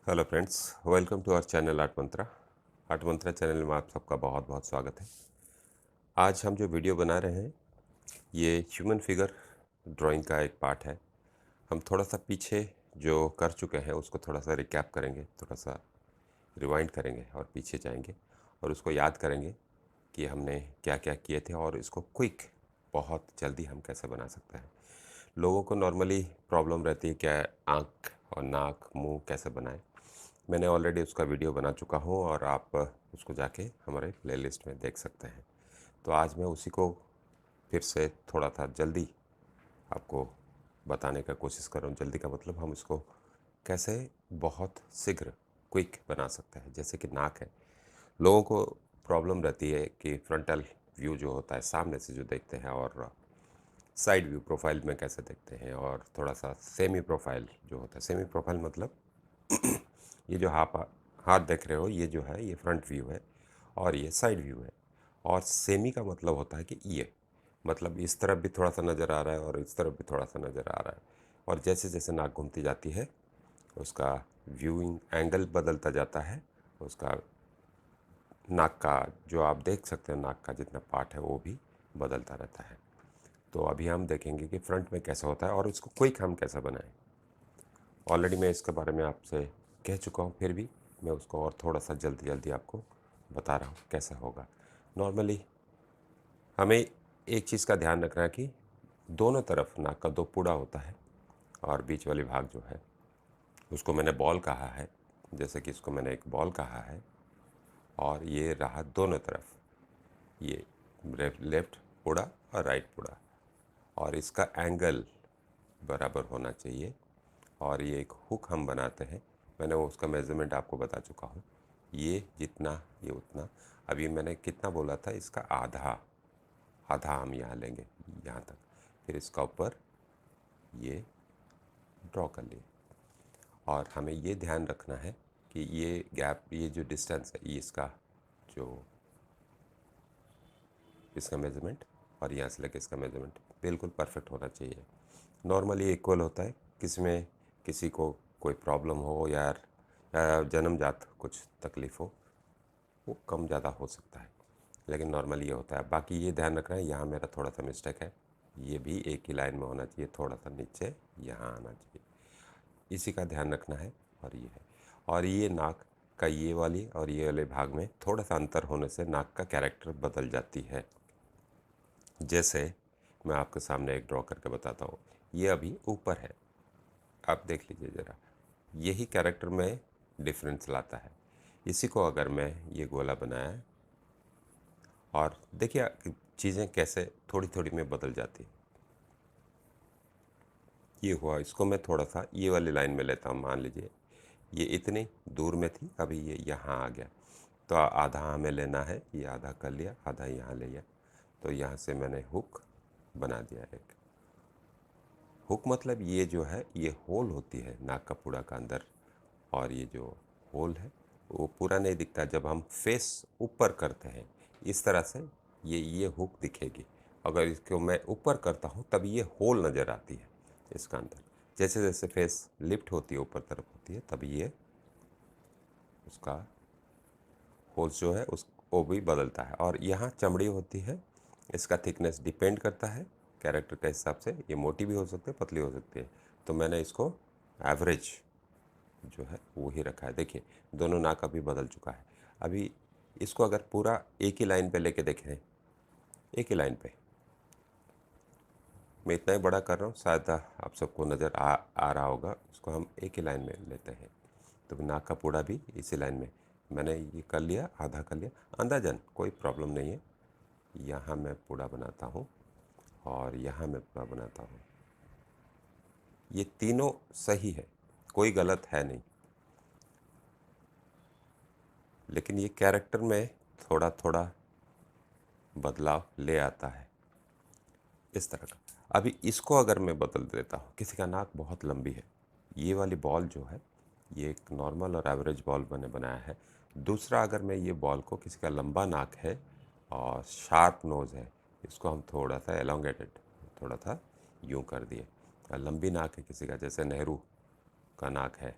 Hello friends, welcome to our channel Art Mantra. Art Mantra channel में आप सबका बहुत बहुत स्वागत है। आज हम जो वीडियो बना रहे हैं ये ह्यूमन फिगर ड्राइंग का एक पार्ट है। हम थोड़ा सा पीछे जो कर चुके हैं उसको थोड़ा सा रिकैप करेंगे, थोड़ा सा रिवाइंड करेंगे और पीछे जाएंगे और उसको याद करेंगे कि हमने क्या क्या किए थे और इसको क्विक बहुत जल्दी हम कैसे बना सकते हैं। लोगों को नॉर्मली प्रॉब्लम रहती है क्या आँख और नाक मुंह कैसे बनाएं। मैंने ऑलरेडी उसका वीडियो बना चुका हूँ और आप उसको जाके हमारे प्लेलिस्ट में देख सकते हैं। तो आज मैं उसी को फिर से थोड़ा सा जल्दी आपको बताने का कोशिश कर रहा हूँ। जल्दी का मतलब हम इसको कैसे बहुत शीघ्र क्विक बना सकते हैं। जैसे कि नाक है, लोगों को प्रॉब्लम रहती है कि फ्रंटल व्यू जो होता है सामने से जो देखते हैं और साइड व्यू प्रोफाइल में कैसे देखते हैं, और थोड़ा सा सेमी प्रोफाइल जो होता है। सेमी प्रोफाइल मतलब ये जो आप हाथ देख रहे हो ये जो है ये फ्रंट व्यू है और ये साइड व्यू है। और सेमी का मतलब होता है कि ये मतलब इस तरफ भी थोड़ा सा नज़र आ रहा है और इस तरफ भी थोड़ा सा नज़र आ रहा है। और जैसे जैसे नाक घूमती जाती है उसका व्यूइंग एंगल बदलता जाता है। उसका नाक का जो आप देख सकते हैं नाक का जितना पार्ट है वो भी बदलता रहता है। तो अभी हम देखेंगे कि फ्रंट में कैसा होता है और इसको क्विक हम कैसे बनाएं। ऑलरेडी मैं इसके बारे में आपसे कह चुका हूँ, फिर भी मैं उसको और थोड़ा सा जल्दी जल्दी आपको बता रहा हूँ कैसा होगा। नॉर्मली हमें एक चीज़ का ध्यान रखना है कि दोनों तरफ नाक का दो पूड़ा होता है और बीच वाली भाग जो है उसको मैंने बॉल कहा है। जैसे कि इसको मैंने एक बॉल कहा है और ये रहा दोनों तरफ, ये लेफ्ट पूड़ा और राइट पूड़ा, और इसका एंगल बराबर होना चाहिए। और ये एक हुक हम बनाते हैं, मैंने वो उसका मेज़रमेंट आपको बता चुका हूँ। ये जितना ये उतना, अभी मैंने कितना बोला था, इसका आधा आधा हम यहाँ लेंगे यहाँ तक। फिर इसका ऊपर ये ड्रॉ कर लिए और हमें ये ध्यान रखना है कि ये गैप, ये जो डिस्टेंस है ये इसका जो इसका मेज़रमेंट और यहाँ से लेकर इसका मेज़रमेंट बिल्कुल परफेक्ट होना चाहिए। नॉर्मली इक्वल होता है, किसी में किसी को कोई प्रॉब्लम हो या जन्मजात कुछ तकलीफ़ हो वो कम ज़्यादा हो सकता है, लेकिन नॉर्मली ये होता है। बाकी ये ध्यान रखना है, यहाँ मेरा थोड़ा सा मिस्टेक है, ये भी एक ही लाइन में होना चाहिए, थोड़ा सा नीचे यहाँ आना चाहिए, इसी का ध्यान रखना है। और ये है, और ये नाक का ये वाली और ये वाले भाग में थोड़ा सा अंतर होने से नाक का कैरेक्टर बदल जाती है। जैसे मैं आपके सामने एक ड्रॉ करके बताता हूँ, ये अभी ऊपर है, आप देख लीजिए ज़रा, यही कैरेक्टर में डिफरेंस लाता है। इसी को अगर मैं ये गोला बनाया और देखिए चीज़ें कैसे थोड़ी थोड़ी में बदल जाती। ये हुआ, इसको मैं थोड़ा सा ये वाली लाइन में लेता हूँ। मान लीजिए ये इतनी दूर में थी, अभी ये यहाँ आ गया, तो आधा हमें लेना है, ये आधा कर लिया, आधा यहाँ ले लिया। तो यहाँ से मैंने हुक बना दिया। एक हुक मतलब ये जो है ये होल होती है नाक का पूरा का अंदर, और ये जो होल है वो पूरा नहीं दिखता जब हम फेस ऊपर करते हैं इस तरह से, ये हुक दिखेगी। अगर इसको मैं ऊपर करता हूँ तब ये होल नज़र आती है इसका अंदर। जैसे जैसे फेस लिफ्ट होती है ऊपर तरफ होती है तब ये उसका होल्स जो है उस वो भी बदलता है। और यहाँ चमड़ी होती है, इसका थिकनेस डिपेंड करता है कैरेक्टर के हिसाब से, ये मोटी भी हो सकती है पतली हो सकती है। तो मैंने इसको एवरेज जो है वो ही रखा है। देखिए दोनों नाक अभी बदल चुका है। अभी इसको अगर पूरा एक ही लाइन पे लेके देखें, एक ही लाइन पे मैं इतना ही बड़ा कर रहा हूँ, शायद आप सबको नज़र आ रहा होगा। इसको हम एक ही लाइन में लेते हैं तो नाक का पूड़ा भी इसी लाइन में मैंने ये कर लिया, आधा कर लिया, अंदाजन कोई प्रॉब्लम नहीं है। यहाँ मैं पूड़ा बनाता हूँ और यहाँ मैं पूड़ा बनाता हूँ, ये तीनों सही है, कोई गलत है नहीं, लेकिन ये कैरेक्टर में थोड़ा थोड़ा बदलाव ले आता है इस तरह का। अभी इसको अगर मैं बदल देता हूँ, किसी का नाक बहुत लंबी है, ये वाली बॉल जो है ये एक नॉर्मल और एवरेज बॉल मैंने बनाया है। दूसरा अगर मैं ये बॉल को, किसी का लंबा नाक है और शार्प नोज़ है, इसको हम थोड़ा सा एलोंगेटेड, थोड़ा सा यूँ कर दिए। और लंबी नाक है किसी का, जैसे नेहरू का नाक है,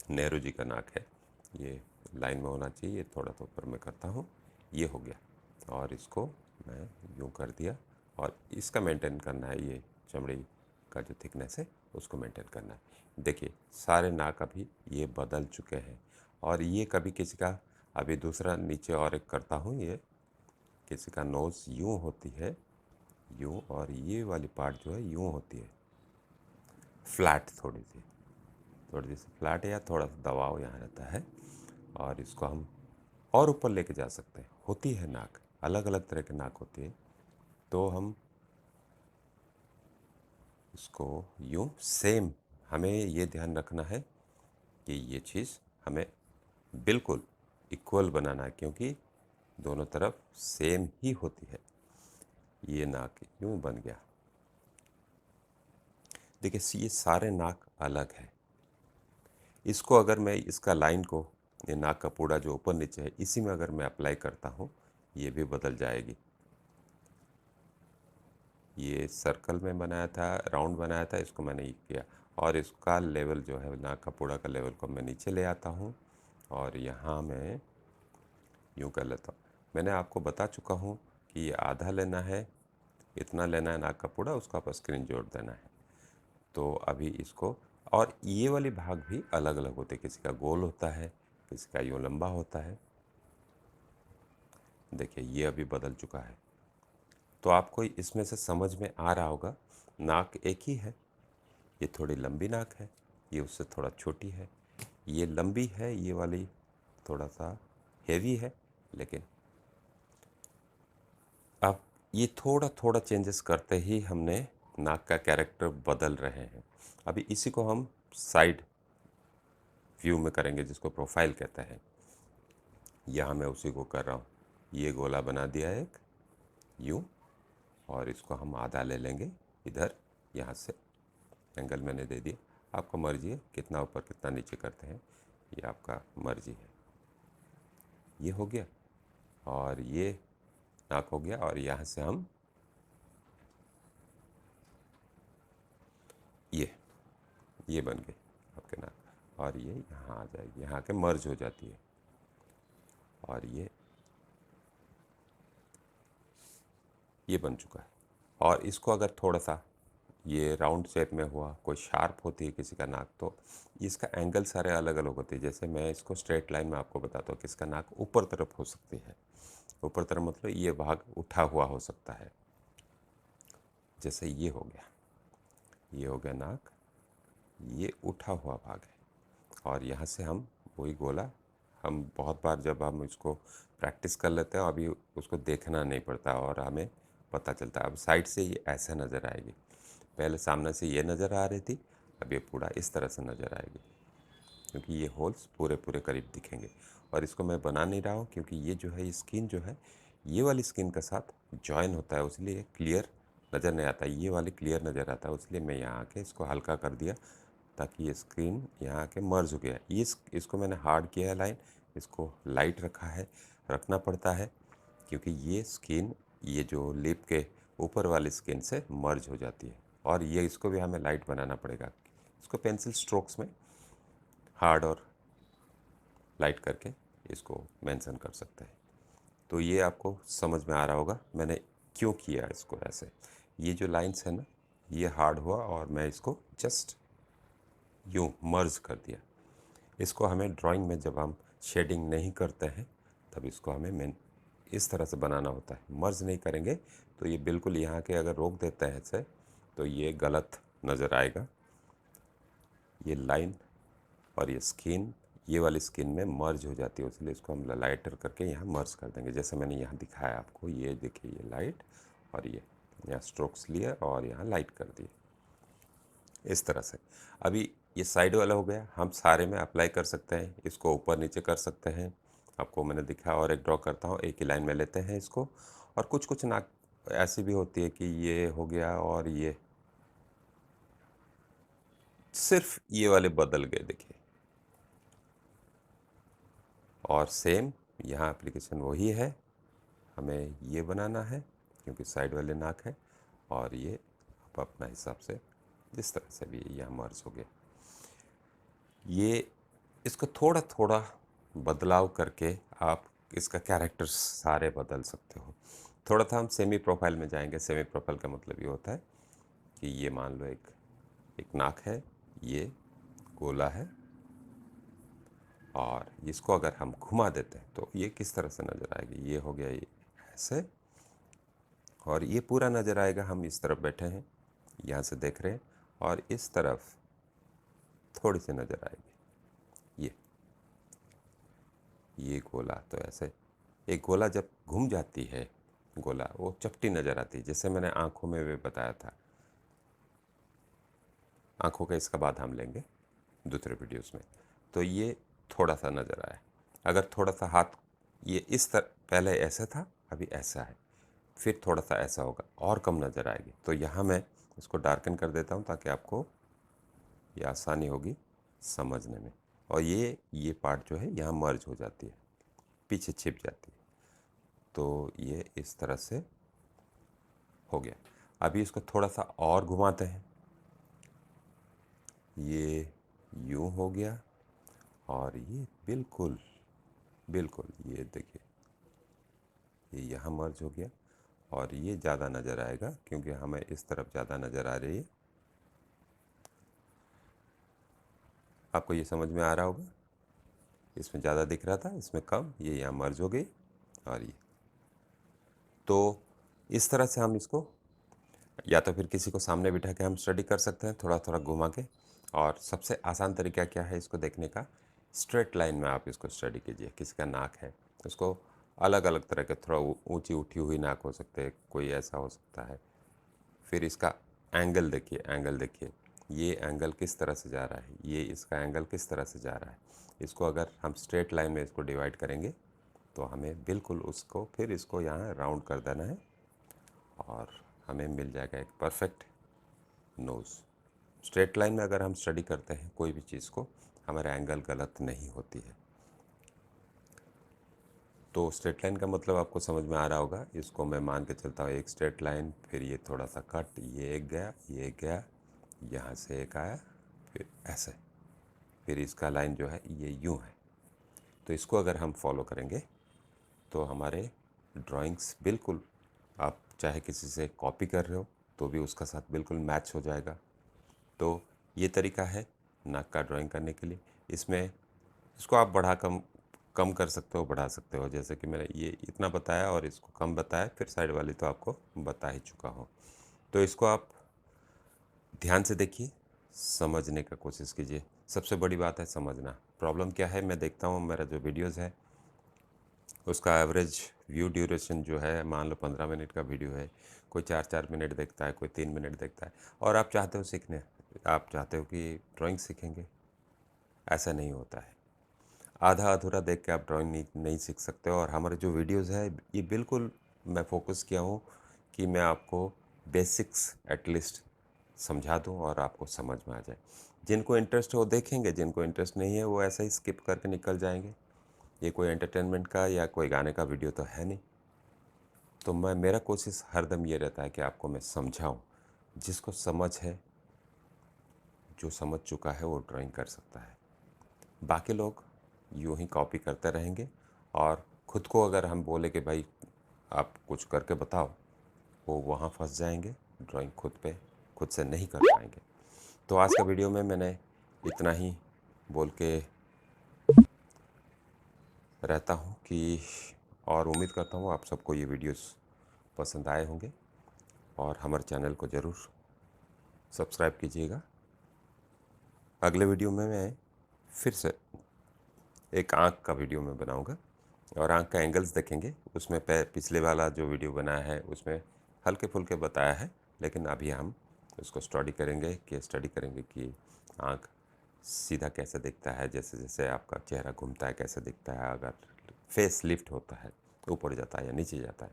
नेहरू जी का नाक है, ये लाइन में होना चाहिए, थोड़ा तो ऊपर मैं करता हूँ, ये हो गया। और इसको मैं यूँ कर दिया और इसका मेंटेन करना है, ये चमड़ी का जो थिकनेस है उसको मेंटेन करना है। देखिए सारे नाक अभी ये बदल चुके हैं। और ये कभी किसी का, अभी दूसरा नीचे और एक करता हूँ, ये किसी का नोज़ यूँ होती है, यूँ, और ये वाली पार्ट जो है यूँ होती है, फ्लैट, थोड़ी सी फ्लैट है या थोड़ा सा दबाव यहाँ रहता है। और इसको हम और ऊपर लेके जा सकते हैं। होती है नाक, अलग अलग तरह की नाक होती है, तो हम इसको यूँ सेम, हमें ये ध्यान रखना है कि ये चीज़ हमें बिल्कुल इक्वल बनाना है, क्योंकि दोनों तरफ सेम ही होती है। ये नाक यूँ बन गया। देखिए ये सारे नाक अलग है। इसको अगर मैं इसका लाइन को, ये नाक का पूरा जो ऊपर नीचे है, इसी में अगर मैं अप्लाई करता हूँ, ये भी बदल जाएगी। ये सर्कल में बनाया था, राउंड बनाया था, इसको मैंने ये किया। और इसका लेवल जो है, नाक का पूरा का लेवल को मैं नीचे ले आता हूँ और यहाँ मैं यूँ कर लेता हूँ। मैंने आपको बता चुका हूँ कि ये आधा लेना है, इतना लेना है नाक का पूरा, उसको आप स्क्रीन जोड़ देना है। तो अभी इसको, और ये वाली भाग भी अलग अलग होते हैं, किसी का गोल होता है, किसी का यूँ लंबा होता है। देखिए ये अभी बदल चुका है। तो आपको इसमें से समझ में आ रहा होगा, नाक एक ही है, ये थोड़ी लंबी नाक है, ये उससे थोड़ा छोटी है, ये लंबी है, ये वाली थोड़ा सा हेवी है। लेकिन अब ये थोड़ा थोड़ा चेंजेस करते ही हमने नाक का कैरेक्टर बदल रहे हैं। अभी इसी को हम साइड व्यू में करेंगे, जिसको प्रोफाइल कहते हैं। यहाँ मैं उसी को कर रहा हूँ। ये गोला बना दिया एक यूँ, और इसको हम आधा ले लेंगे इधर, यहाँ से एंगल मैंने दे दिया। आपका मर्जी है कितना ऊपर कितना नीचे करते हैं, ये आपका मर्जी है। ये हो गया और ये नाक हो गया, और यहाँ से हम ये बन गए आपके नाक, और ये यहाँ आ जाएगी, यहाँ के मर्ज हो जाती है। और ये बन चुका है। और इसको अगर थोड़ा सा ये राउंड शेप में हुआ, कोई शार्प होती है किसी का नाक, तो इसका एंगल सारे अलग अलग होते हैं। जैसे मैं इसको स्ट्रेट लाइन में आपको बताता हूँ कि इसका नाक ऊपर तरफ हो सकती है। ऊपर तरफ मतलब ये भाग उठा हुआ हो सकता है, जैसे ये हो गया, ये हो गया नाक, ये उठा हुआ भाग है। और यहाँ से हम वही गोला, हम बहुत बार जब हम इसको प्रैक्टिस कर लेते हैं, अभी उसको देखना नहीं पड़ता और हमें पता चलता है। अब साइड से ये ऐसे नज़र आएगी, पहले सामने से ये नज़र आ रही थी, अब ये पूरा इस तरह से नज़र आएगी, क्योंकि ये होल्स पूरे पूरे करीब दिखेंगे। और इसको मैं बना नहीं रहा हूँ, क्योंकि ये जो है, स्किन जो है, ये वाली स्किन के साथ जॉइन होता है, इसलिए क्लियर नज़र नहीं आता। ये वाली क्लियर नज़र आता है, इसलिए मैं यहाँ आके इसको हल्का कर दिया, ताकि ये स्क्रीन यहाँ आके मर्ज हो गया। ये इसको मैंने हार्ड किया है लाइन, इसको लाइट रखा है, रखना पड़ता है, क्योंकि ये स्किन, ये जो लिप के ऊपर वाली स्किन से मर्ज हो जाती है। और ये इसको भी हमें लाइट बनाना पड़ेगा। इसको पेंसिल स्ट्रोक्स में हार्ड और लाइट करके इसको मेंशन कर सकते हैं। तो ये आपको समझ में आ रहा होगा मैंने क्यों किया इसको ऐसे। ये जो लाइंस है ना, ये हार्ड हुआ और मैं इसको जस्ट यूँ मर्ज कर दिया। इसको हमें ड्राइंग में जब हम शेडिंग नहीं करते हैं, तब इसको हमें इस तरह से बनाना होता है। मर्ज नहीं करेंगे तो ये बिल्कुल यहाँ के अगर रोक देते हैं इसे, तो ये गलत नज़र आएगा। ये लाइन और ये स्किन, ये वाली स्किन में मर्ज हो जाती है, इसलिए इसको हम लाइटर करके यहाँ मर्ज कर देंगे। जैसे मैंने यहाँ दिखाया आपको, ये देखिए, ये लाइट और ये यहाँ स्ट्रोक्स लिए और यहाँ लाइट कर दिए इस तरह से। अभी ये साइड वाला हो गया, हम सारे में अप्लाई कर सकते हैं, इसको ऊपर नीचे कर सकते हैं। आपको मैंने दिखाया, और एक ड्रॉ करता हूँ, एक ही लाइन में लेते हैं इसको। और कुछ कुछ नाक ऐसी भी होती है कि ये हो गया और ये सिर्फ ये वाले बदल गए, देखिए। और सेम यहाँ एप्लीकेशन वही है, हमें ये बनाना है क्योंकि साइड वाले नाक है। और ये आप अपना हिसाब से जिस तरह से भी यहाँ मर्ज हो गया। ये इसको थोड़ा थोड़ा बदलाव करके आप इसका कैरेक्टर्स सारे बदल सकते हो। थोड़ा सा हम सेमी प्रोफाइल में जाएंगे। सेमी प्रोफाइल का मतलब ये होता है कि ये मान लो एक एक नाक है, ये गोला है, और इसको अगर हम घुमा देते हैं तो ये किस तरह से नज़र आएगी। ये हो गया ये ऐसे, और ये पूरा नज़र आएगा। हम इस तरफ बैठे हैं, यहाँ से देख रहे हैं, और इस तरफ थोड़ी सी नज़र आएगी ये गोला। तो ऐसे एक गोला जब घूम जाती है, गोला वो चपटी नज़र आती है, जैसे मैंने आँखों में भी बताया था। आँखों का इसका बाद हम लेंगे दूसरे वीडियोस में। तो ये थोड़ा सा नज़र आया। अगर थोड़ा सा हाथ ये इस तरह, पहले ऐसे था, अभी ऐसा है, फिर थोड़ा सा ऐसा होगा और कम नज़र आएगी। तो यहाँ मैं इसको डार्कन कर देता हूँ ताकि आपको ये आसानी होगी समझने में। और ये पार्ट जो है यहाँ मर्ज हो जाती है, पीछे छिप जाती है। तो ये इस तरह से हो गया। अभी इसको थोड़ा सा और घुमाते हैं। ये यूँ हो गया, और ये बिल्कुल बिल्कुल ये देखिए, ये यहाँ मर्ज हो गया, और ये ज़्यादा नज़र आएगा क्योंकि हमें इस तरफ ज़्यादा नज़र आ रही है। आपको ये समझ में आ रहा होगा, इसमें ज़्यादा दिख रहा था, इसमें कम, ये यहाँ मर्ज हो गई। और ये तो इस तरह से हम इसको, या तो फिर किसी को सामने बिठा के हम स्टडी कर सकते हैं, थोड़ा थोड़ा घुमा के। और सबसे आसान तरीका क्या है इसको देखने का, स्ट्रेट लाइन में आप इसको स्टडी कीजिए। किसी का नाक है, उसको अलग अलग तरह के, थोड़ा ऊंची उठी हुई नाक हो सकते हैं, कोई ऐसा हो सकता है। फिर इसका एंगल देखिए, एंगल देखिए, ये एंगल किस तरह से जा रहा है, ये इसका एंगल किस तरह से जा रहा है। इसको अगर हम स्ट्रेट लाइन में इसको डिवाइड करेंगे तो हमें बिल्कुल उसको, फिर इसको यहाँ राउंड कर देना है, और हमें मिल जाएगा एक परफेक्ट नोज़। स्ट्रेट लाइन में अगर हम स्टडी करते हैं कोई भी चीज़ को, हमारा एंगल गलत नहीं होती है। तो स्ट्रेट लाइन का मतलब आपको समझ में आ रहा होगा। इसको मैं मान के चलता हूँ एक स्ट्रेट लाइन, फिर ये थोड़ा सा कट, ये एक गया, ये एक गया, यहाँ से एक आया, फिर ऐसे, फिर इसका लाइन जो है ये यूँ है। तो इसको अगर हम फॉलो करेंगे तो हमारे ड्राइंग्स बिल्कुल, आप चाहे किसी से कॉपी कर रहे हो तो भी उसका साथ बिल्कुल मैच हो जाएगा। तो ये तरीका है नाक का ड्राइंग करने के लिए। इसमें इसको आप बढ़ा कम कम कर सकते हो, बढ़ा सकते हो। जैसे कि मैंने ये इतना बताया और इसको कम बताया, फिर साइड वाली तो आपको बता ही चुका हूँ। तो इसको आप ध्यान से देखिए, समझने का कोशिश कीजिए। सबसे बड़ी बात है समझना। प्रॉब्लम क्या है, मैं देखता हूँ मेरा जो वीडियोज़ है उसका एवरेज व्यू ड्यूरेशन जो है, मान लो 15 मिनट का वीडियो है, कोई 4-4 मिनट देखता है, कोई 3 मिनट देखता है। और आप चाहते हो सीखने, आप चाहते हो कि ड्राइंग सीखेंगे, ऐसा नहीं होता है। आधा अधूरा देख के आप ड्राइंग नहीं सीख सकते हो। और हमारे जो वीडियोज़ है ये बिल्कुल मैं फोकस किया हूँ कि मैं आपको बेसिक्स एटलीस्ट समझा दूँ और आपको समझ में आ जाए। जिनको इंटरेस्ट है वो देखेंगे, जिनको इंटरेस्ट नहीं है वो ऐसे ही स्किप करके निकल जाएंगे। ये कोई एंटरटेनमेंट का या कोई गाने का वीडियो तो है नहीं। तो मेरा कोशिश हरदम ये रहता है कि आपको मैं समझाऊँ। जिसको समझ है, जो समझ चुका है वो ड्राइंग कर सकता है। बाकी लोग यूँ ही कॉपी करते रहेंगे, और ख़ुद को अगर हम बोले कि भाई आप कुछ करके बताओ, वो वहाँ फंस जाएंगे। ड्राइंग खुद से नहीं कर पाएंगे। तो आज का वीडियो में मैंने इतना ही बोल के रहता हूँ कि, और उम्मीद करता हूँ आप सबको ये वीडियोस पसंद आए होंगे, और हमारे चैनल को ज़रूर सब्सक्राइब कीजिएगा। अगले वीडियो में मैं फिर से एक आँख का वीडियो मैं बनाऊंगा, और आँख का एंगल्स देखेंगे। उसमें पिछले वाला जो वीडियो बनाया है उसमें हल्के फुल्के बताया है, लेकिन अभी हम उसको स्टडी करेंगे कि आँख सीधा कैसे दिखता है, जैसे जैसे आपका चेहरा घूमता है कैसे दिखता है, अगर फेस लिफ्ट होता है, ऊपर जाता है या नीचे जाता है,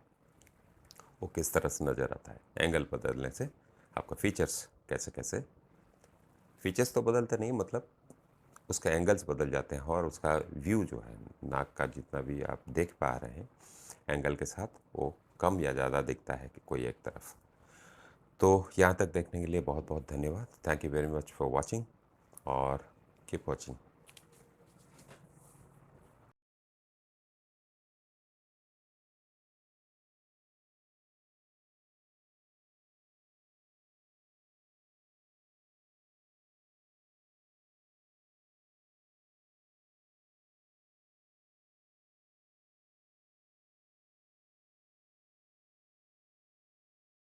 वो किस तरह से नज़र आता है। एंगल बदलने से आपका फीचर्स कैसे फीचर्स तो बदलते नहीं, मतलब उसका एंगल्स बदल जाते हैं, और उसका व्यू जो है नाक का जितना भी आप देख पा रहे हैं एंगल के साथ, वो कम या ज़्यादा दिखता है कि कोई एक तरफ। तो यहाँ तक देखने के लिए बहुत बहुत धन्यवाद। Thank you very much for watching, और कीप वॉचिंग।